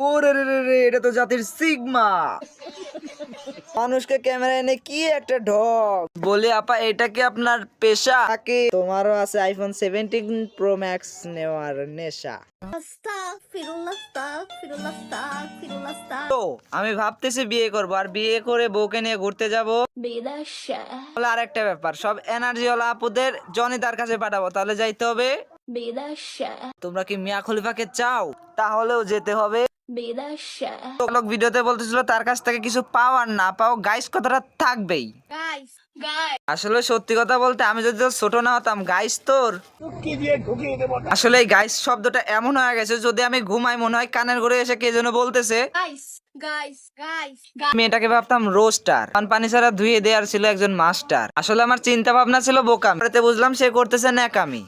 ওরে রে রে রে, এটা তো জাতির সিগমা। মানুষকে ক্যামেরা এনে কি একটা ঢক বলে। আপা এটা কি আপনার পেশা নাকি তোমারও আছে আইফোন 17 প্রো ম্যাক্স নেওয়ার নেশা? তো আমি ভাবতেছি বিয়ে করব, আর বিয়ে করে বউকে নিয়ে ঘুরতে যাব। তাহলে আরেকটা ব্যাপার, সব এনার্জি ওয়ালা আপুদের জনিতার কাছে পাঠাবো, তাহলে যাইতে হবে। তোমরা কি মিয়া খলিফাকে চাও? তাহলেও যেতে হবে। লোক ভিডিওতে বলতেছিল তার কাছ থেকে কিছু পাও আর না পাও, গাইস কথাটা থাকবেই। আসলে সত্যি কথা বলতে আমি যদি তোর ছোট না হতাম গাইস তোর আসলে এই গাইস শব্দটা এমন হয়ে গেছে, যদি আমি ঘুমাই মনে হয় কানের ঘুরে এসে কে যেন বলতেছে। মেয়েটাকে ভাবতাম রোস্টার, পানি ছাড়া ধুয়ে দেওয়ার ছিল একজন মাস্টার। আসলে আমার চিন্তা ভাবনা ছিল বোকাম, বুঝলাম সে করতেছে ন্যাকামি।